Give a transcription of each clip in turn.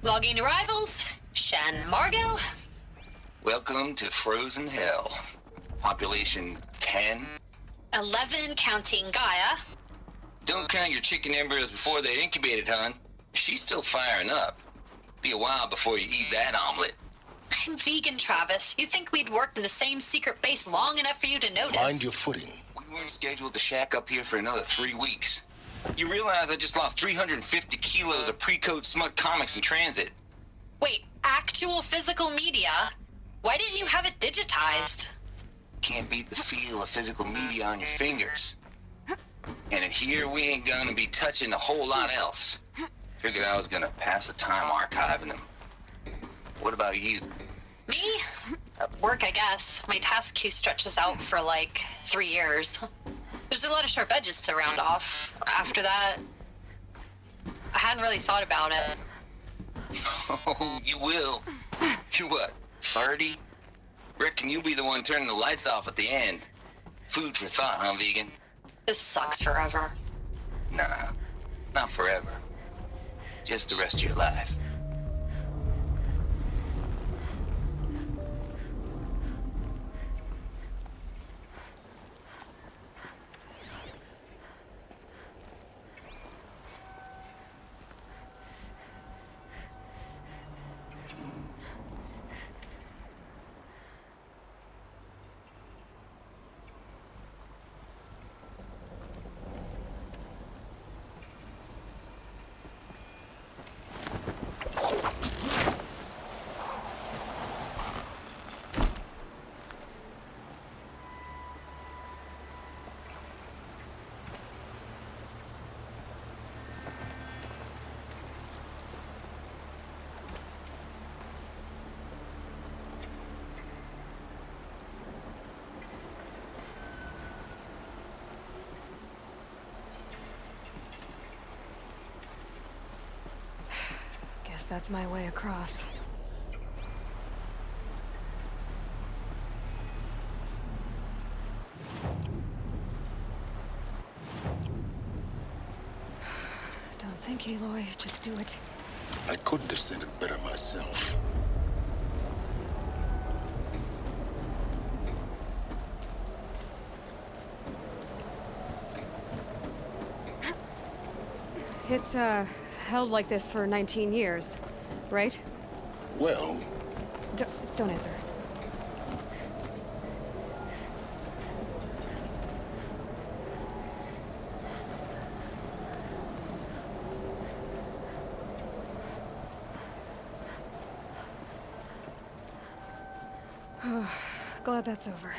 Logging arrivals. Shen Margot. Welcome to Frozen Hell. Population 10. 11 counting Gaia. Don't count your chicken embryos before they're incubated, hon. She's still firing up. Be a while before you eat that omelet. I'm vegan, Travis. You'd think we'd worked in the same secret base long enough for you to notice. Mind your footing. We weren't scheduled to shack up here for another 3 weeks. You realize I just lost 350 kilos of pre-code smut comics in transit. Wait, actual physical media? Why didn't you have it digitized? Can't beat the feel of physical media on your fingers. And in here, we ain't gonna be touching a whole lot else. Figured I was gonna pass the time archiving them. What about you? Me? Work, I guess. My task queue stretches out for like 3 years. There's a lot of sharp edges to round off. After that, I hadn't really thought about it. Oh, you will. You're what, 30? Reckon you'll be the one turning the lights off at the end. Food for thought, huh, vegan? This sucks forever. Nah, not forever. Just the rest of your life. Guess that's my way across. Don't think, Aloy. Just do it. I couldn't have said it better myself. It's, held like this for 19 years, right? Well, Don't answer. Glad that's over.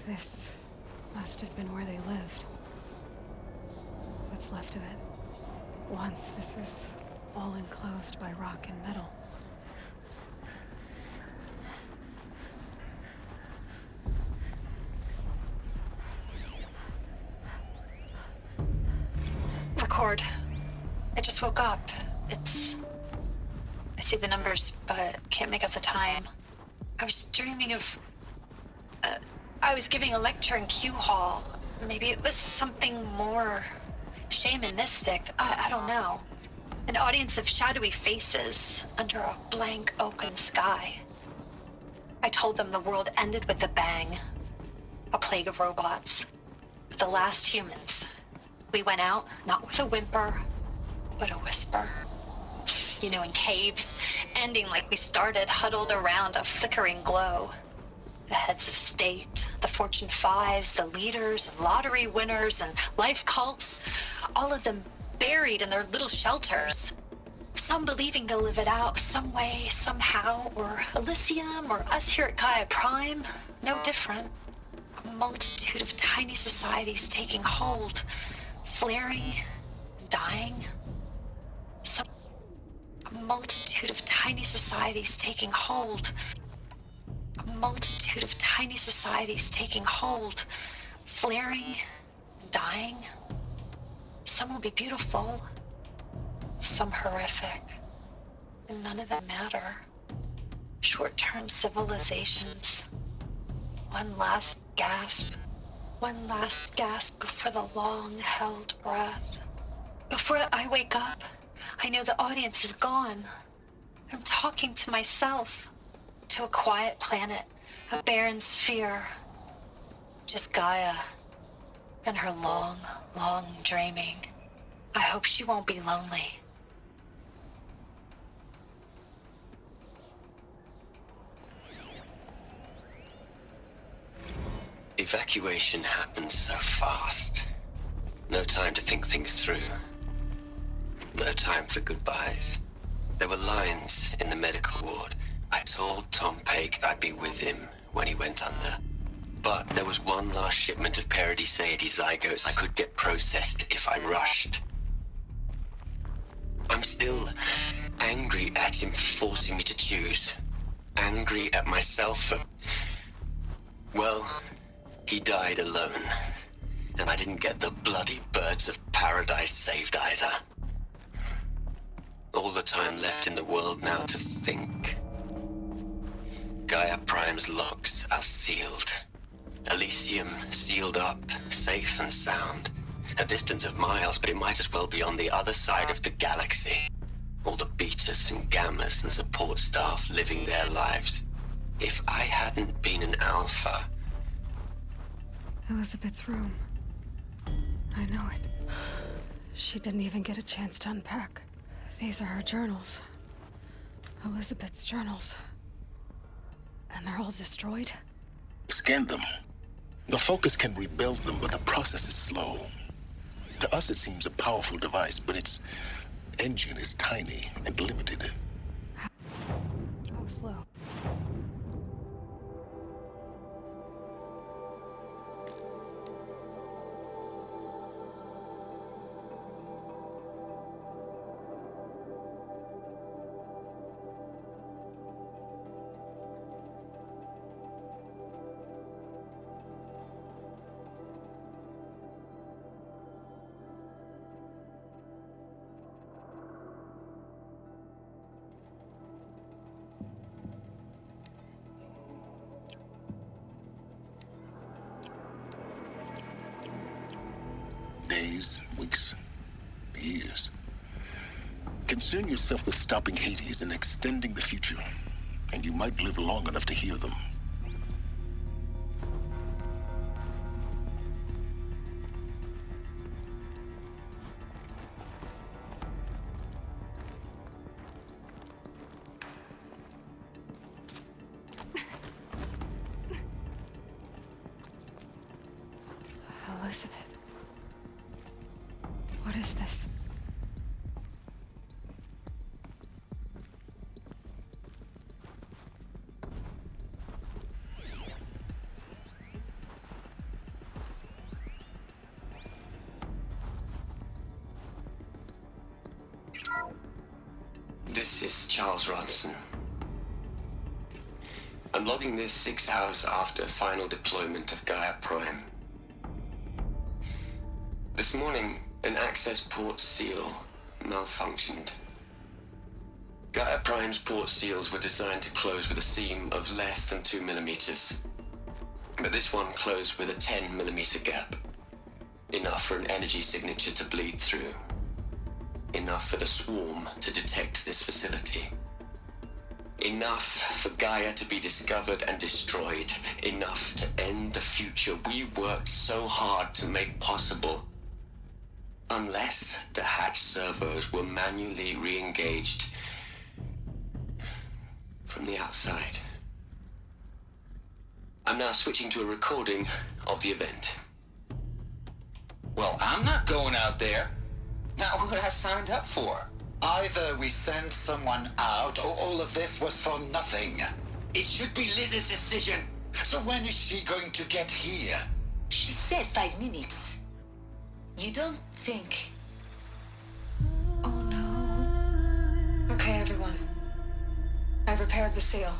This must have been where they lived. What's left of it. Once this was all enclosed by rock and metal. Record. I just woke up. I see the numbers, but can't make out the time. I was dreaming of... I was giving a lecture in Q Hall. Maybe it was something more shamanistic. I don't know. An audience of shadowy faces under a blank open sky. I told them the world ended with a bang. A plague of robots. But the last humans, We went out, not with a whimper, but a whisper. You know, in caves, ending like we started, huddled around a flickering glow. The heads of state, the Fortune 5s, the leaders, and lottery winners, and life cults, all of them buried in their little shelters. Some believing they'll live it out some way, somehow, or Elysium, or us here at Gaia Prime, no different. A multitude of tiny societies taking hold, flaring, and dying. A multitude of tiny societies taking hold. A multitude of tiny societies taking hold, flaring, and dying. Some will be beautiful, some horrific, and none of them matter. Short-term civilizations. One last gasp before the long-held breath. Before I wake up, I know the audience is gone. I'm talking to myself, to a quiet planet, a barren sphere. Just Gaia and her long, long dreaming. I hope she won't be lonely. Evacuation happened so fast. No time to think things through. No time for goodbyes. There were lines in the medical ward. I told Tom Paik I'd be with him when he went under. But there was one last shipment of Paradiseidae zygotes I could get processed if I rushed. I'm still angry at him for forcing me to choose. Angry at myself for... Well, he died alone. And I didn't get the bloody birds of paradise saved either. All the time left in the world now to think. Gaia Prime's locks are sealed. Elysium sealed up, safe and sound. A distance of miles, but it might as well be on the other side of the galaxy. All the betas and gammas and support staff living their lives. If I hadn't been an alpha... Elizabeth's room. I know it. She didn't even get a chance to unpack. These are her journals. Elizabeth's journals. And they're all destroyed? Scan them. The Focus can rebuild them, but the process is slow. To us, it seems a powerful device, but its engine is tiny and limited. How slow? Days, weeks, years. Concern yourself with stopping Hades and extending the future, and you might live long enough to hear them. Elizabeth. What is this? This is Charles Ronson. I'm logging this 6 hours after final deployment of Gaia Prime. This morning, an access port seal malfunctioned. Gaia Prime's port seals were designed to close with a seam of less than 2 millimeters. But this one closed with a 10 millimeter gap. Enough for an energy signature to bleed through. Enough for the swarm to detect this facility. Enough for Gaia to be discovered and destroyed. Enough to end the future we worked so hard to make possible. unless the hatch servos were manually re-engaged from the outside. I'm now switching to a recording of the event. Well, I'm not going out there. Not what I signed up for. Either we send someone out, or all of this was for nothing. It should be Liz's decision. So when is she going to get here? She said 5 minutes. You don't think... Oh no. Okay, everyone. I've repaired the seal.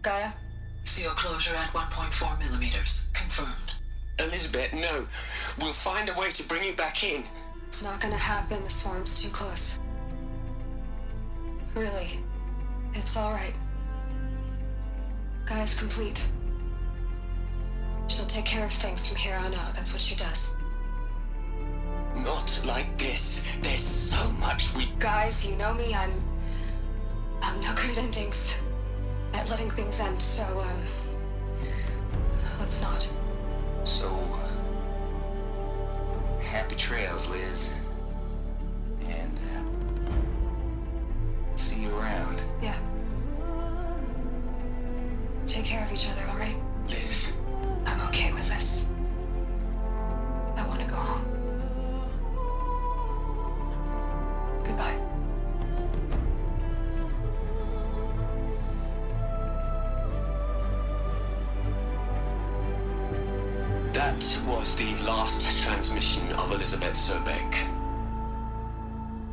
Gaia? Seal closure at 1.4 millimeters. Confirmed. Elizabeth, no. We'll find a way to bring you back in. It's not gonna happen. The swarm's too close. Really. It's alright. Gaia's complete. She'll take care of things from here on out. That's what she does. Not like this. There's so much we... Guys, you know me. I'm no good at endings. At letting things end, so, let's not. So, happy trails, Liz. And, see you around. Yeah. Take care of each other, alright? Liz. I'm okay with this. I want to go home. Goodbye. That was the last transmission of Elizabeth Sobek.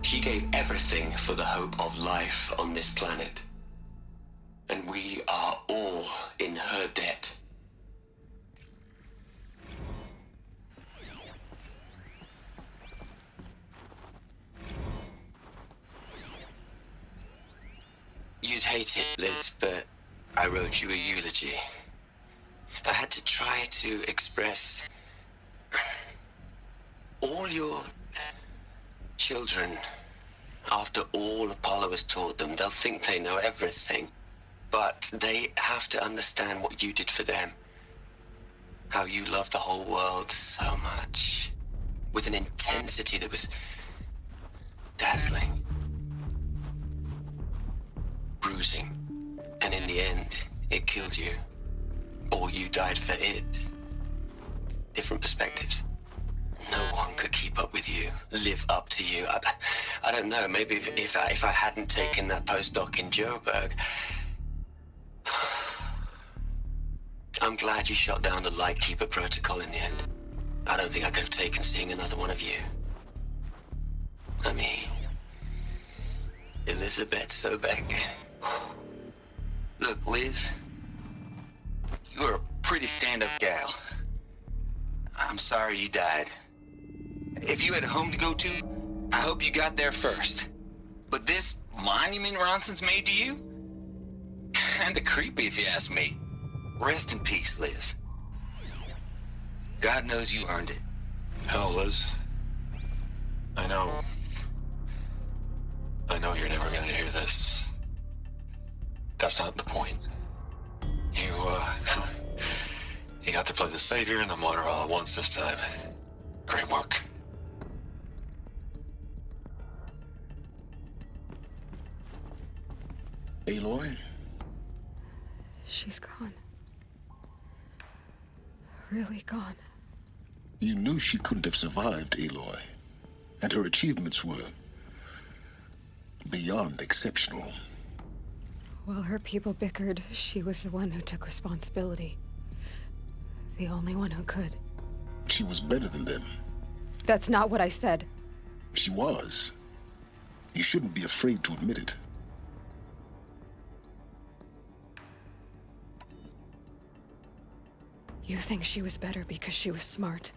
She gave everything for the hope of life on this planet. And we are all in her debt. You'd hate it, Liz, but I wrote you a eulogy. I had to try to express all your children. After all Apollo has taught them, they'll think they know everything. But they have to understand what you did for them. How you loved the whole world so much. With an intensity that was dazzling. Bruising. And in the end, it killed you. Or you died for it. Different perspectives. No one could keep up with you, live up to you. I don't know, maybe if I hadn't taken that postdoc in Joburg. I'm glad you shot down the Lightkeeper protocol in the end. I don't think I could have taken seeing another one of you. I mean, Elizabeth Sobek. Look, Liz. You're a pretty stand-up gal. I'm sorry you died. If you had a home to go to, I hope you got there first. But this monument Ronson's made to you? Kinda creepy if you ask me. Rest in peace, Liz. God knows you earned it. Hell, Liz. I know you're never gonna hear this. That's not the point. You got to play the savior and the martyr all at once this time. Great work. Aloy? She's gone. Really gone. You knew she couldn't have survived, Aloy. And her achievements were beyond exceptional. While her people bickered, she was the one who took responsibility. The only one who could. She was better than them. That's not what I said. She was. You shouldn't be afraid to admit it. You think she was better because she was smart.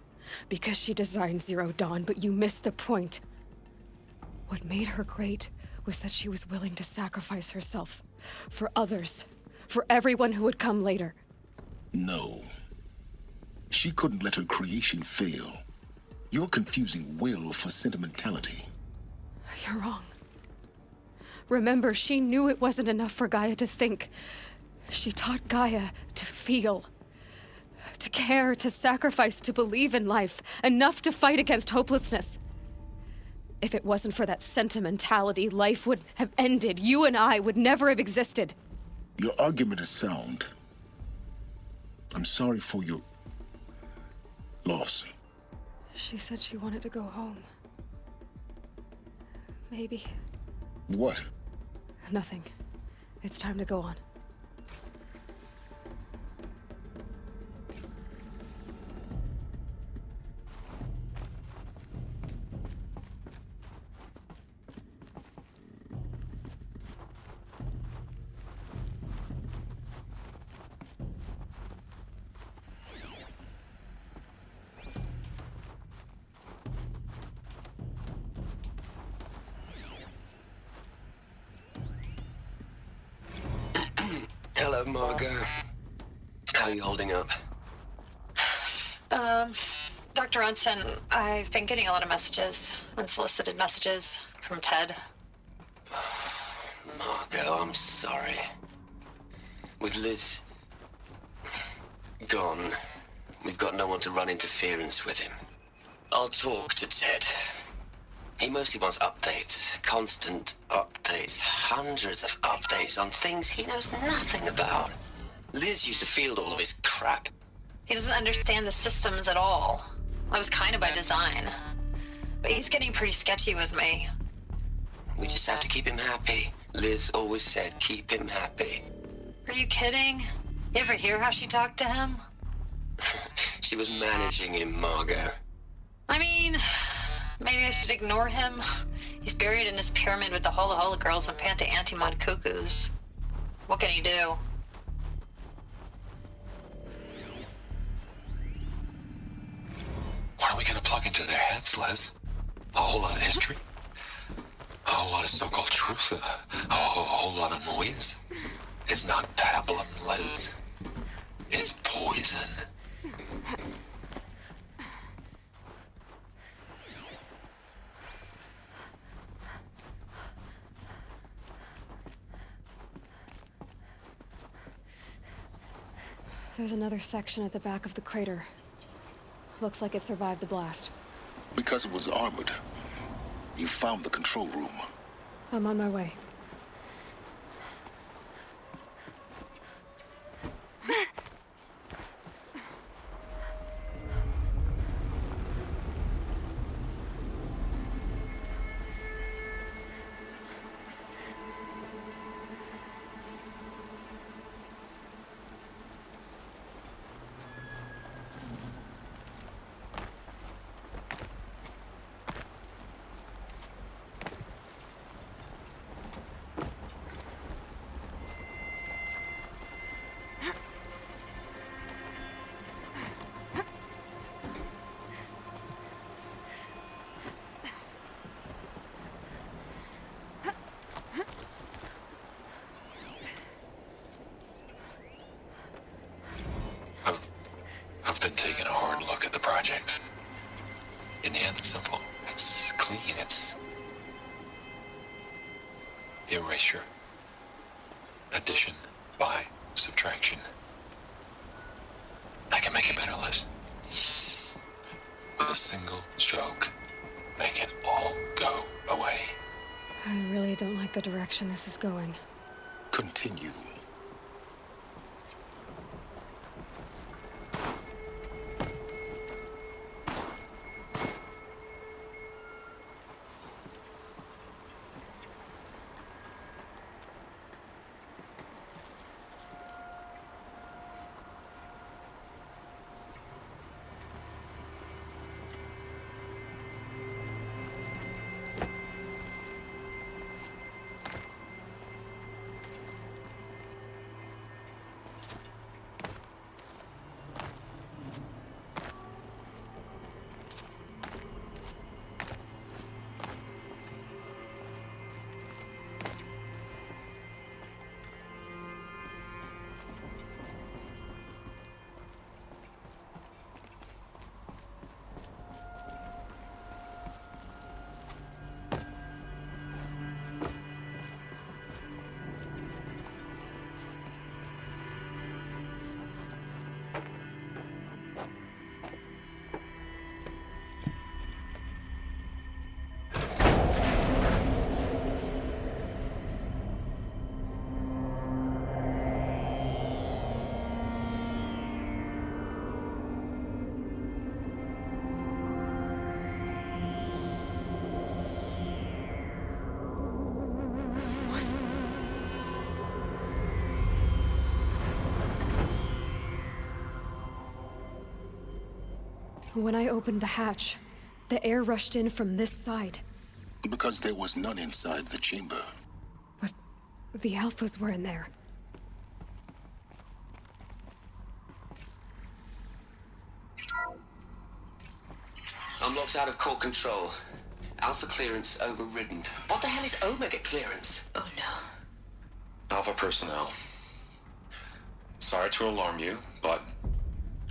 Because she designed Zero Dawn, but you missed the point. What made her great was that she was willing to sacrifice herself. For others. For everyone who would come later. No. She couldn't let her creation fail. You're confusing will for sentimentality. You're wrong. Remember, she knew it wasn't enough for Gaia to think. She taught Gaia to feel. To care, to sacrifice, to believe in life. Enough to fight against hopelessness. If it wasn't for that sentimentality, life would have ended. You and I would never have existed. Your argument is sound. I'm sorry for your loss. She said she wanted to go home. Maybe. What? Nothing. It's time to go on. Hello, Margot. How are you holding up? Dr. Ronson, I've been getting a lot of messages, unsolicited messages from Ted. Margot, I'm sorry. With Liz gone, we've got no one to run interference with him. I'll talk to Ted. He mostly wants updates, constant updates, hundreds of updates on things he knows nothing about. Liz used to field all of his crap. He doesn't understand the systems at all. That was kind of by design. But he's getting pretty sketchy with me. We just have to keep him happy. Liz always said, keep him happy. Are you kidding? You ever hear how she talked to him? She was managing him, Margot. I mean, maybe I should ignore him. He's buried in his pyramid with the Hola girls and Panta Antimod cuckoos. What can he do? What are we gonna plug into their heads, Liz? A whole lot of history? A whole lot of so-called truth? A whole lot of noise? It's not pablum, Liz. It's poison. There's another section at the back of the crater. Looks like it survived the blast. Because it was armored, you found the control room. I'm on my way. I've been taking a hard look at the project. In the end, it's simple. It's clean. It's erasure, addition, by subtraction. I can make it better, Liz. With a single stroke, make it all go away. I really don't like the direction this is going. Continue. When I opened the hatch, the air rushed in from this side. Because there was none inside the chamber. But the Alphas were in there. Unlocked out of core control. Alpha clearance overridden. What the hell is Omega clearance? Oh no. Alpha personnel. Sorry to alarm you, but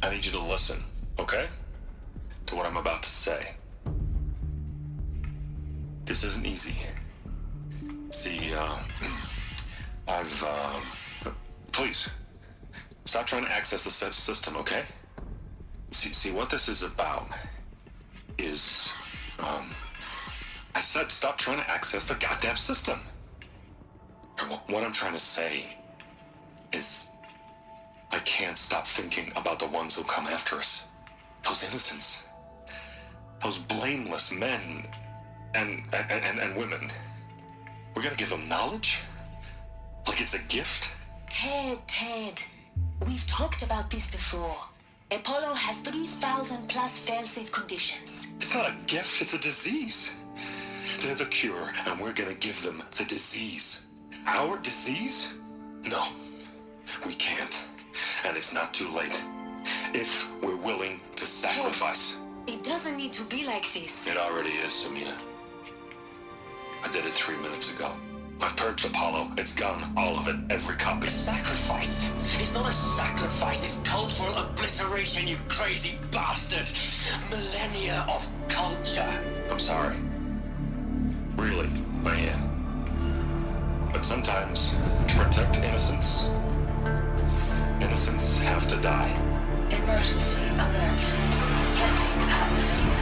I need you to listen, okay? To what I'm about to say. This isn't easy. See, please, stop trying to access the system, okay? See, what this is about is, I said stop trying to access the goddamn system. What I'm trying to say is, I can't stop thinking about the ones who come after us. Those innocents. Those blameless men and women. We're gonna give them knowledge? Like it's a gift? Ted. We've talked about this before. Apollo has 3,000 plus fail-safe conditions. It's not a gift, it's a disease. They're the cure, and we're gonna give them the disease. Our disease? No, we can't. And it's not too late. If we're willing to sacrifice. Ted, it doesn't need to be like this. It already is, Samina. I did it 3 minutes ago. I've purged Apollo. It's gone. All of it. Every copy. A sacrifice? It's not a sacrifice, it's cultural obliteration, you crazy bastard! Millennia of culture! I'm sorry. Really, I am. But sometimes, to protect innocence, innocents have to die. Emergency alert. Planting atmosphere.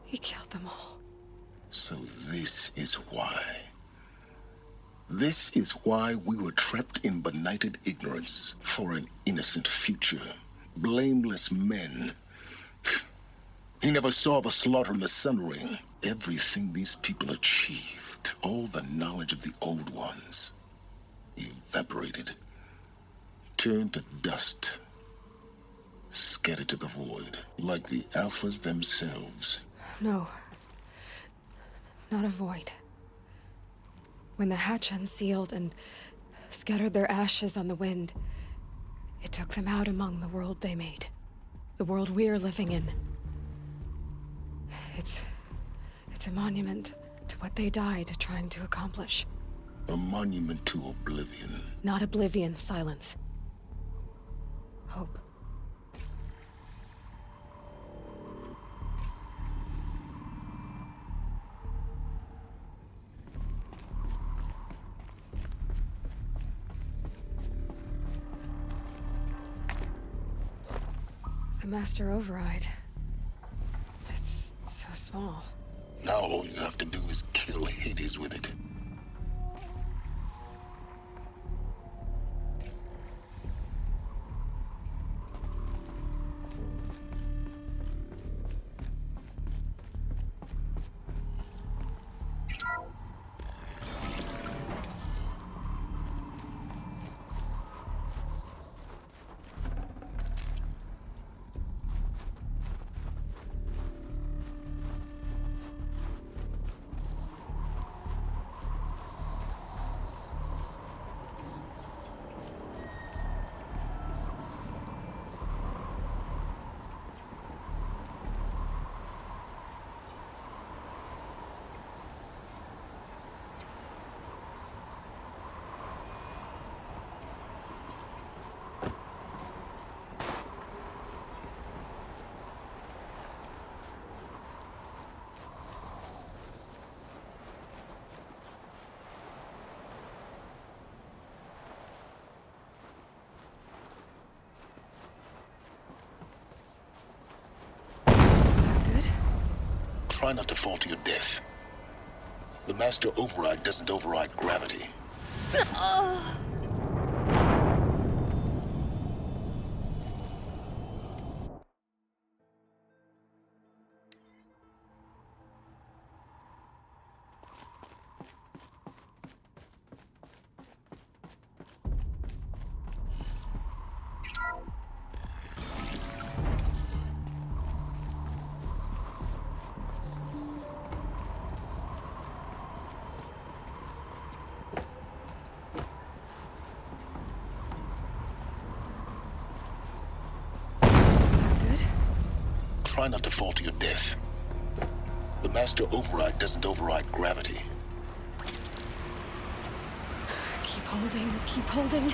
He killed them all. So this is why. This is why we were trapped in benighted ignorance for an innocent future. Blameless men. He never saw the slaughter in the Sun Ring. Everything these people achieved, all the knowledge of the old ones, evaporated, turned to dust, scattered to the void, like the Alphas themselves. No. Not a void. When the hatch unsealed and scattered their ashes on the wind, it took them out among the world they made. The world we're living in. It's a monument to what they died trying to accomplish. A monument to oblivion. Not oblivion, Sylens. Hope. The Master Override. It's so small. Now all you have to do is kill Hades with it. Try not to fall to your death. The master override doesn't override gravity. Try not to fall to your death. The master override doesn't override gravity. Keep holding, keep holding.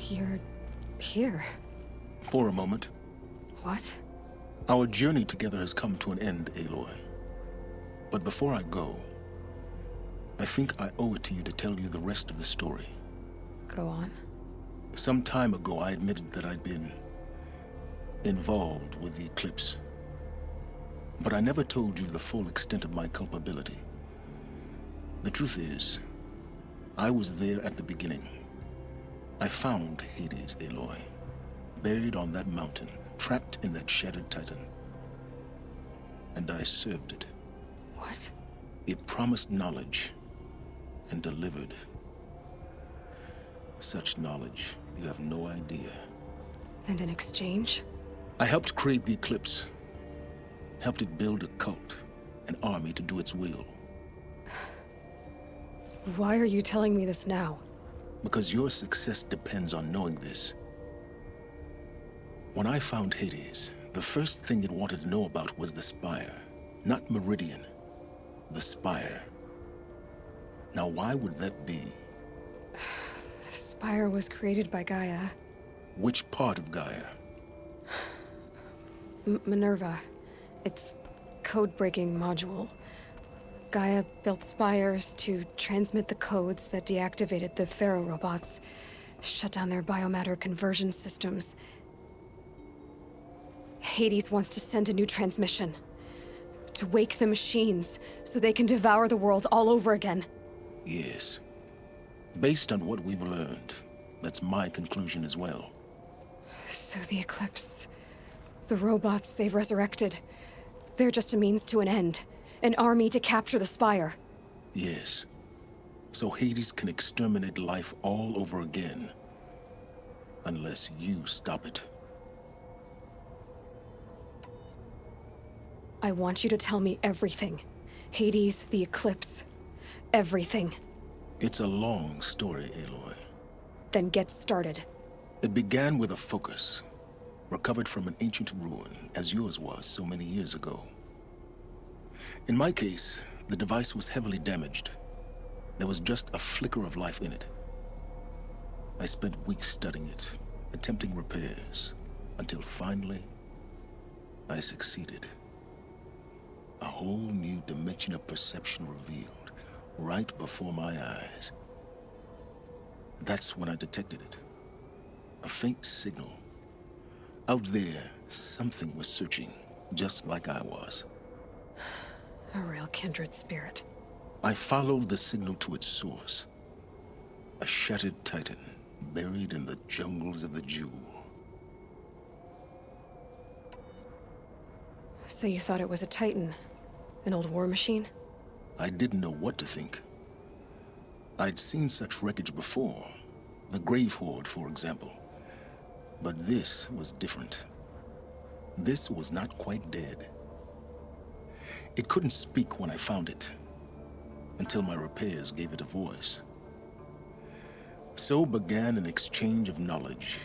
You're here. For a moment. What? Our journey together has come to an end, Aloy. But before I go, I think I owe it to you to tell you the rest of the story. Go on. Some time ago, I admitted that I'd been involved with the eclipse. But I never told you the full extent of my culpability. The truth is, I was there at the beginning. I found Hades, Aloy, buried on that mountain, trapped in that shattered titan. And I served it. What? It promised knowledge and delivered. Such knowledge, you have no idea. And in exchange? I helped create the Eclipse. Helped it build a cult, an army to do its will. Why are you telling me this now? Because your success depends on knowing this. When I found Hades, the first thing it wanted to know about was the Spire. Not Meridian. The Spire. Now, why would that be? The Spire was created by Gaia. Which part of Gaia? Minerva. Its code-breaking module. Gaia built spires to transmit the codes that deactivated the Pharaoh robots, shut down their biomatter conversion systems. Hades wants to send a new transmission. To wake the machines, so they can devour the world all over again. Yes. Based on what we've learned, that's my conclusion as well. So the Eclipse... the robots they've resurrected... they're just a means to an end. An army to capture the Spire. Yes. So Hades can exterminate life all over again. Unless you stop it. I want you to tell me everything. Hades, the Eclipse. Everything. It's a long story, Aloy. Then get started. It began with a focus. recovered from an ancient ruin, as yours was so many years ago. In my case, the device was heavily damaged. There was just a flicker of life in it. I spent weeks studying it, attempting repairs, until finally, I succeeded. A whole new dimension of perception revealed, right before my eyes. That's when I detected it. A faint signal. Out there, something was searching, just like I was. A real kindred spirit. I followed the signal to its source. A shattered titan, buried in the jungles of the Jewel. So you thought it was a titan? An old war machine? I didn't know what to think. I'd seen such wreckage before. The Grave Horde, for example. But this was different. This was not quite dead. It couldn't speak when I found it, until my repairs gave it a voice. So began an exchange of knowledge.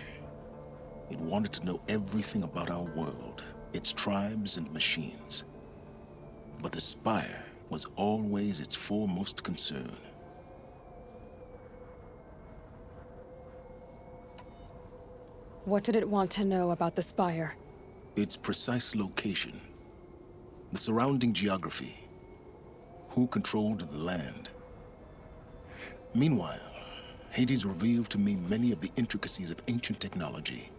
It wanted to know everything about our world, its tribes and machines. But the Spire was always its foremost concern. What did it want to know about the Spire? Its precise location, the surrounding geography, who controlled the land. Meanwhile, Hades revealed to me many of the intricacies of ancient technology.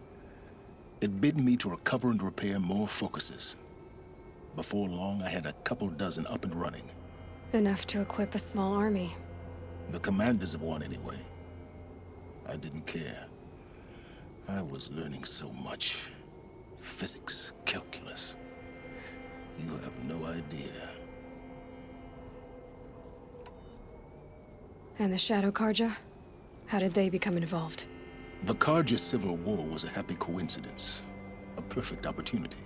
It bid me to recover and repair more focuses. Before long, I had a couple dozen up and running. Enough to equip a small army. The commanders of one, anyway. I didn't care. I was learning so much. Physics, calculus. You have no idea. And the Shadow Karja? How did they become involved? The Karja Civil War was a happy coincidence. A perfect opportunity.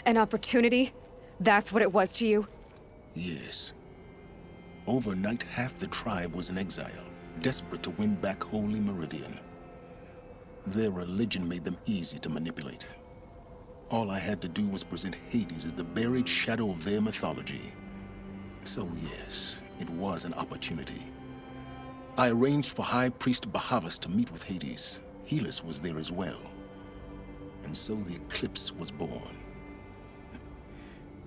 An opportunity? That's what it was to you? Yes. Overnight, half the tribe was in exile, desperate to win back Holy Meridian. Their religion made them easy to manipulate. All I had to do was present Hades as the buried shadow of their mythology. So yes, it was an opportunity. I arranged for High Priest Bahavas to meet with Hades. Helis was there as well. And so the eclipse was born.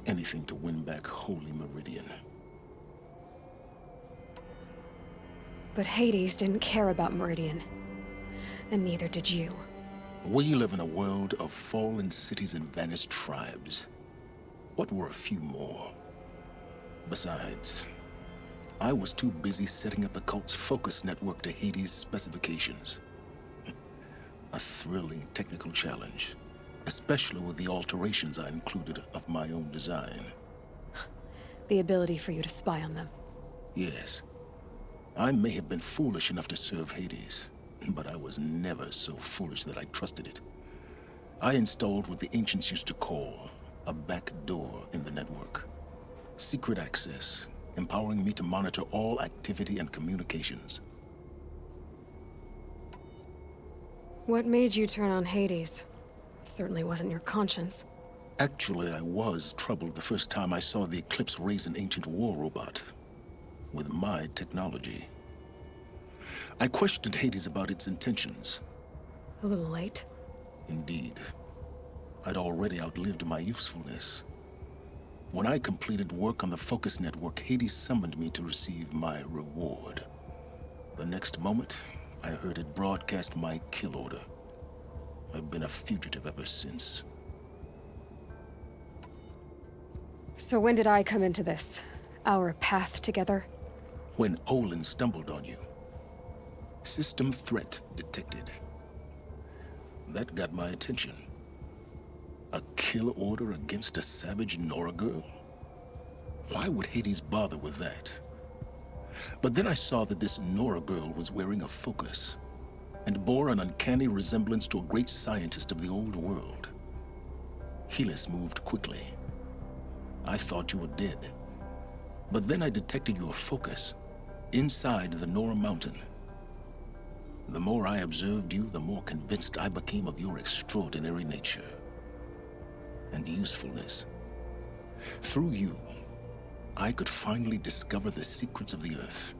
Anything to win back Holy Meridian. But Hades didn't care about Meridian. And neither did you. We live in a world of fallen cities and vanished tribes. What were a few more? Besides, I was too busy setting up the cult's focus network to Hades' specifications. A thrilling technical challenge, especially with the alterations I included of my own design. The ability for you to spy on them. Yes. I may have been foolish enough to serve Hades, but I was never so foolish that I trusted it. I installed what the ancients used to call a back door in the network. Secret access, empowering me to monitor all activity and communications. What made you turn on Hades? It certainly wasn't your conscience. Actually, I was troubled the first time I saw the Eclipse raise an ancient war robot. With my technology. I questioned Hades about its intentions. A little late? Indeed. I'd already outlived my usefulness. When I completed work on the Focus Network, Hades summoned me to receive my reward. The next moment, I heard it broadcast my kill order. I've been a fugitive ever since. So when did I come into this? Our path together? When Olin stumbled on you. System threat detected. That got my attention. A kill order against a savage Nora girl? Why would Hades bother with that? But then I saw that this Nora girl was wearing a focus, and bore an uncanny resemblance to a great scientist of the old world. Helis moved quickly. I thought you were dead. But then I detected your focus inside the Nora mountain. The more I observed you, the more convinced I became of your extraordinary nature and usefulness. Through you, I could finally discover the secrets of the Earth.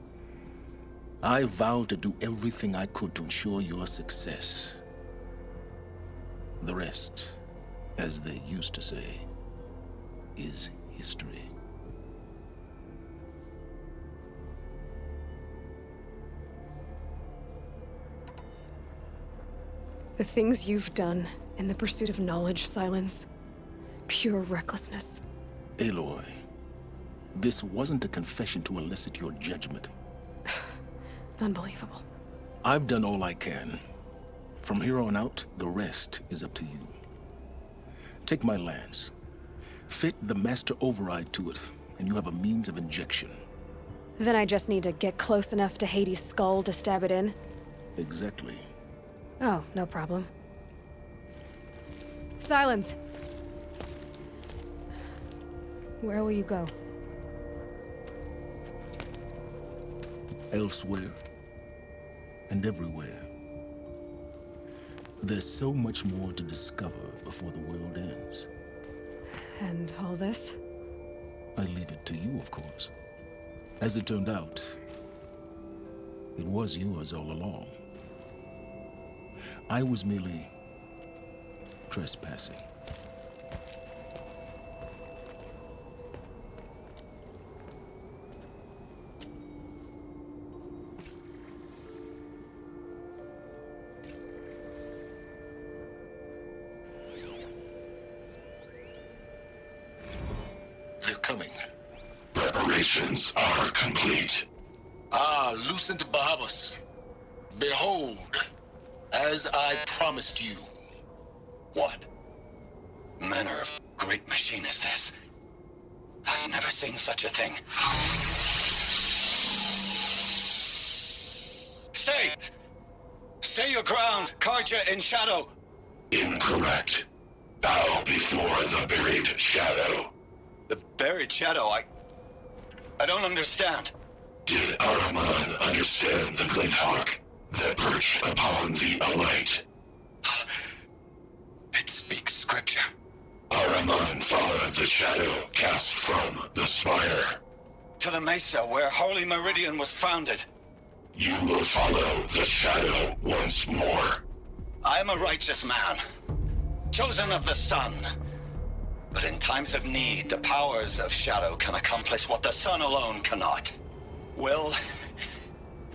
I vowed to do everything I could to ensure your success. The rest, as they used to say, is history. The things you've done in the pursuit of knowledge, Sylens. Pure recklessness. Aloy, this wasn't a confession to elicit your judgment. Unbelievable. I've done all I can. From here on out, the rest is up to you. Take my lance. Fit the master override to it, and you have a means of injection. Then I just need to get close enough to Hades' skull to stab it in? Exactly. Oh, no problem. Sylens! Where will you go? Elsewhere and everywhere. There's so much more to discover before the world ends. And all this? I leave it to you, of course. As it turned out, it was yours all along. I was merely trespassing. They're coming. Preparations are complete. Ah, Lucent Bahavas. Behold, as I promised you. What manner of great machine is this? I've never seen such a thing. Stay! Stay your ground, Karja in shadow! Incorrect. Bow before the buried shadow. The buried shadow, I don't understand. Did Araman understand the glint hawk that perched upon the alight? It speaks scripture. Araman followed the shadow cast from the spire. To the mesa where Holy Meridian was founded. You will follow the shadow once more. I am a righteous man, chosen of the sun. But in times of need, the powers of shadow can accomplish what the sun alone cannot. Will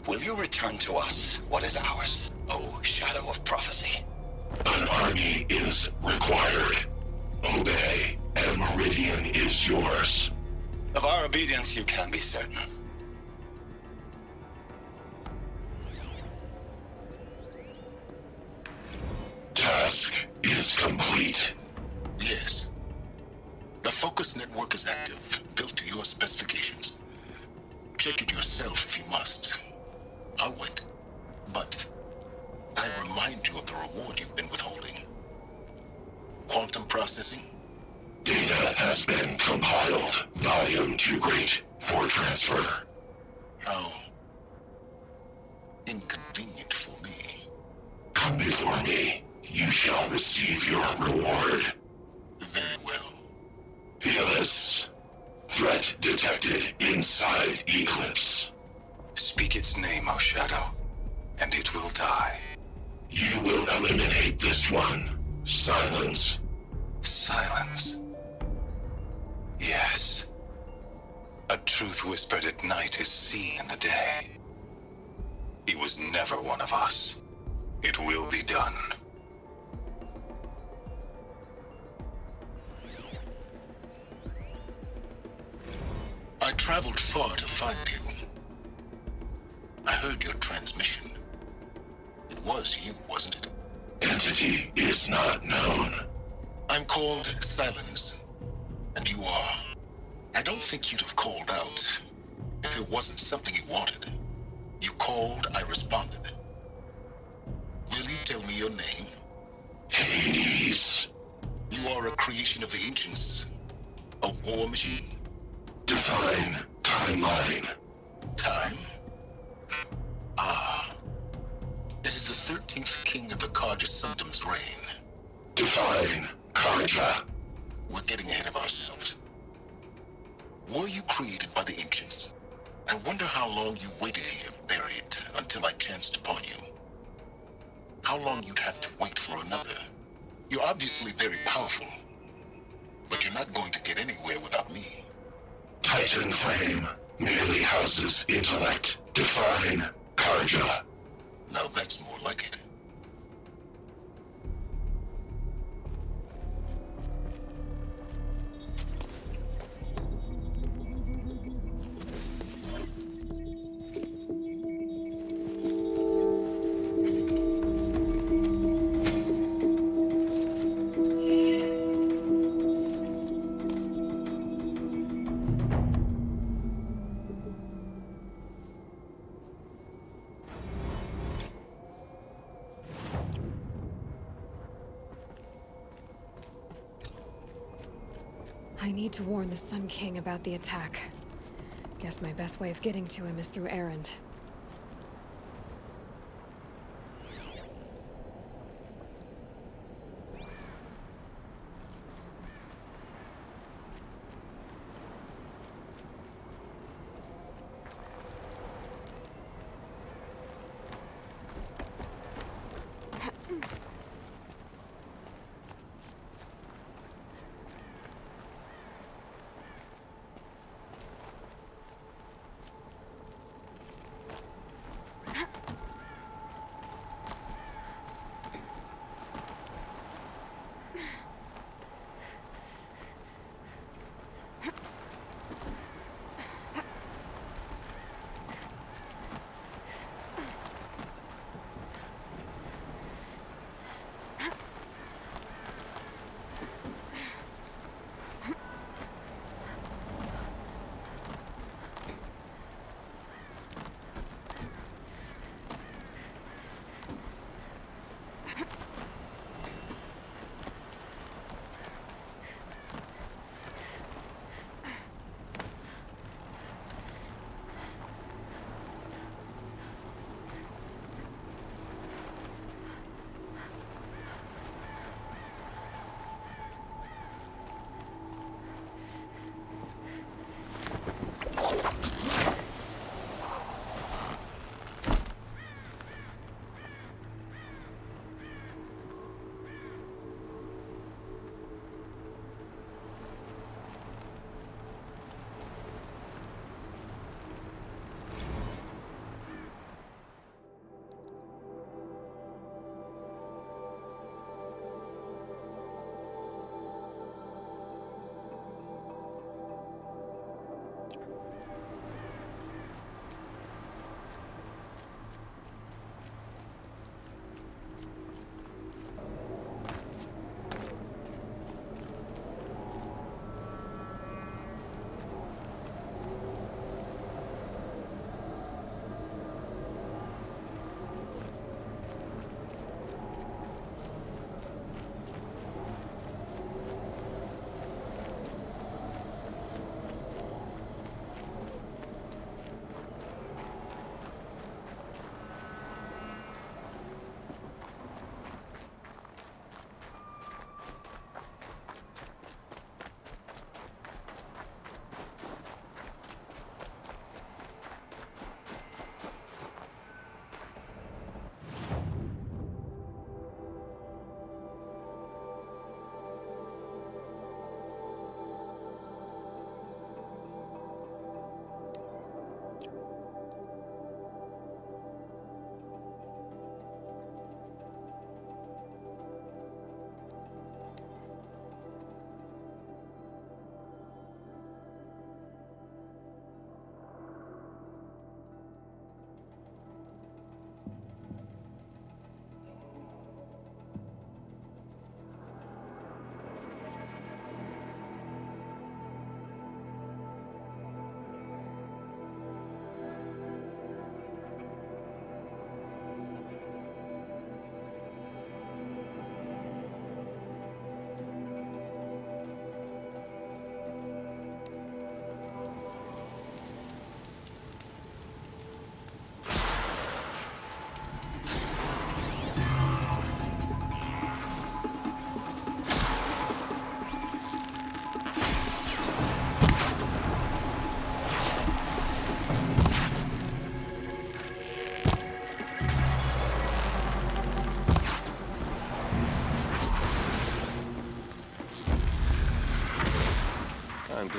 you return to us what is ours, O Shadow of Prophecy? An army is required. Obey, and Meridian is yours. Of our obedience you can be certain. Task is complete. Yes. The focus network is active, built to your specifications. Check it yourself if you must. I'll wait. But I remind you of the reward you've been withholding. Quantum processing? Data has been compiled. Volume too great for transfer. How inconvenient for me. Come before me. You shall receive your reward. Very well. Helis. Threat detected inside Eclipse. Speak its name, O Shadow, and it will die. You will eliminate this one. Sylens. Silence. Yes. A truth whispered at night is seen in the day. He was never one of us. It will be done. I traveled far to find you. I heard your transmission. It was you, wasn't it? Entity is not known. I'm called Sylens, and you are. I don't think you'd have called out if it wasn't something you wanted. You called, I responded. Will you tell me your name? Hades. You are a creation of the ancients. A war machine. Define timeline. Time? Ah. largest symptoms reign. Define Karja. We're getting ahead of ourselves. Were you created by the ancients? I wonder how long you waited here, buried, until I chanced upon you. How long you'd have to wait for another. You're obviously very powerful, but you're not going to get anywhere without me. Titan Flame merely houses intellect. Define Karja. Now that's more like it. I need to warn the Sun King about the attack. Guess my best way of getting to him is through Erend.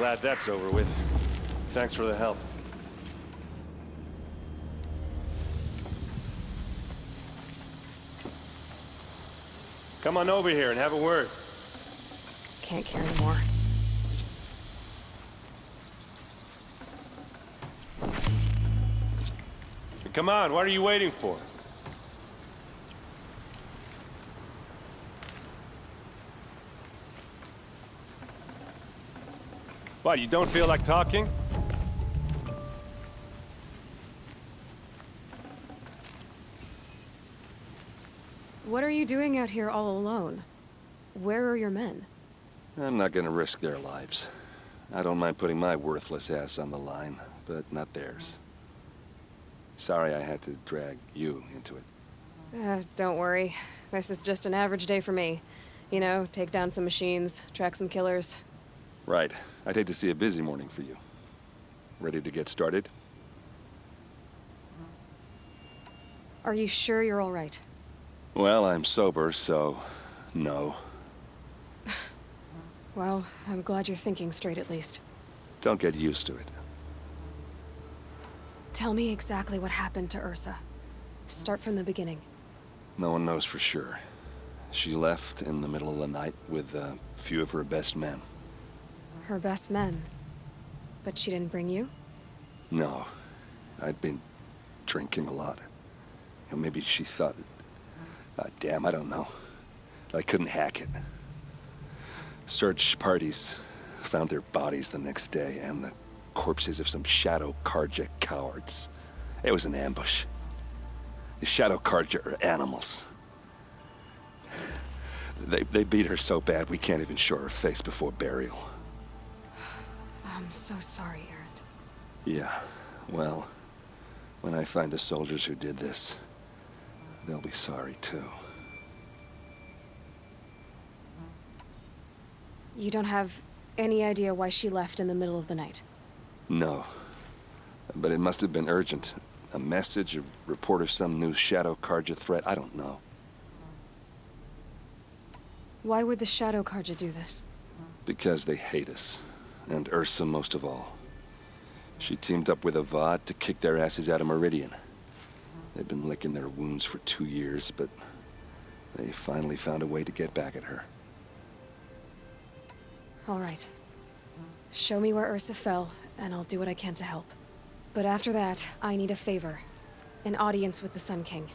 glad that's over with. Thanks for the help. Come on over here and have a word. Can't carry more. Come on, what are you waiting for? What, you don't feel like talking? What are you doing out here all alone? Where are your men? I'm not gonna risk their lives. I don't mind putting my worthless ass on the line, but not theirs. Sorry I had to drag you into it. Don't worry. This is just an average day for me. You know, take down some machines, track some killers. Right. I'd hate to see a busy morning for you. Ready to get started? Are you sure you're all right? Well, I'm sober, so no. Well, I'm glad you're thinking straight at least. Don't get used to it. Tell me exactly what happened to Ursa. Start from the beginning. No one knows for sure. She left in the middle of the night with a few of her best men. Her best men? But she didn't bring you? No. I'd been drinking a lot. Maybe she thought... damn, I don't know. I couldn't hack it. Search parties found their bodies the next day, and the corpses of some Shadow Karja cowards. It was an ambush. The Shadow Karja are animals. They beat her so bad we can't even show her face before burial. I'm so sorry, Erend. Yeah, well, when I find the soldiers who did this, they'll be sorry too. You don't have any idea why she left in the middle of the night? No. But it must have been urgent. A message, a report of some new Shadow Karja threat, I don't know. Why would the Shadow Karja do this? Because they hate us. And Ursa most of all. She teamed up with Avad to kick their asses out of Meridian. They've been licking their wounds for 2 years, but they finally found a way to get back at her. All right. Show me where Ursa fell, and I'll do what I can to help. But after that, I need a favor. An audience with the Sun King.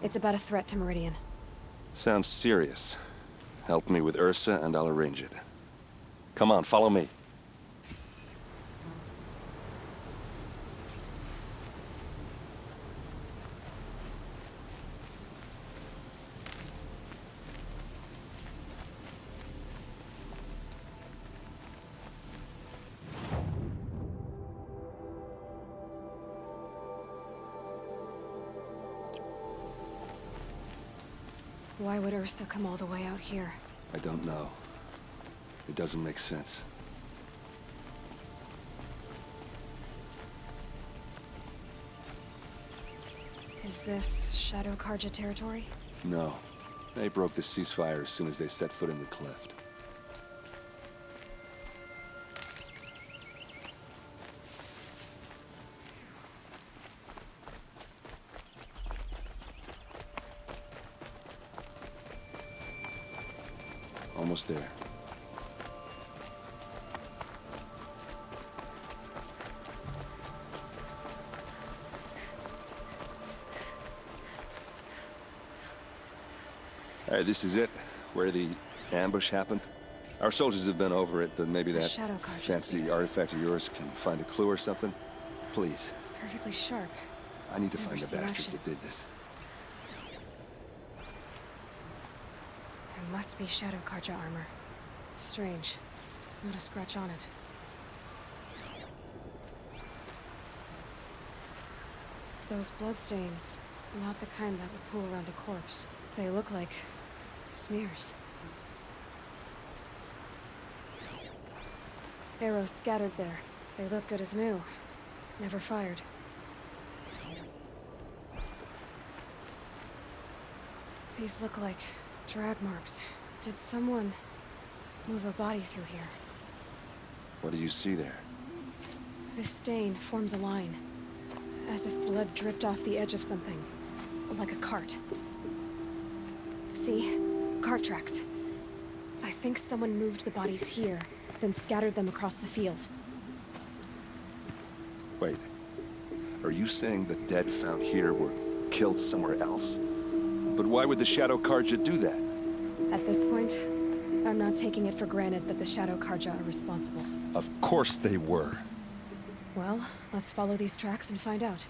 It's about a threat to Meridian. Sounds serious. Help me with Ursa, and I'll arrange it. Come on, follow me. Why would Ursa come all the way out here? I don't know. It doesn't make sense. Is this Shadow Karja territory? No. They broke the ceasefire as soon as they set foot in the cleft. Almost there. All right, this is it, where the ambush happened. Our soldiers have been over it, but maybe that Shadow Karja fancy spear. artifact of yours can find a clue or something. Please, It's perfectly sharp. I need to Never find the seen bastards action. that did this. It must be Shadow Karja armor. Strange. Not a scratch on it. Those bloodstains, not the kind that would pool around a corpse. They look like smears. Arrows scattered there. They look good as new. Never fired. These look like drag marks. Did someone move a body through here? What do you see there? This stain forms a line, as if blood dripped off the edge of something, like a cart. See? Cart tracks. I think someone moved the bodies here, then scattered them across the field. Wait. Are you saying the dead found here were killed somewhere else? But why would the Shadow Karja do that? At this point, I'm not taking it for granted that the Shadow Karja are responsible. Of course they were. Well, let's follow these tracks and find out.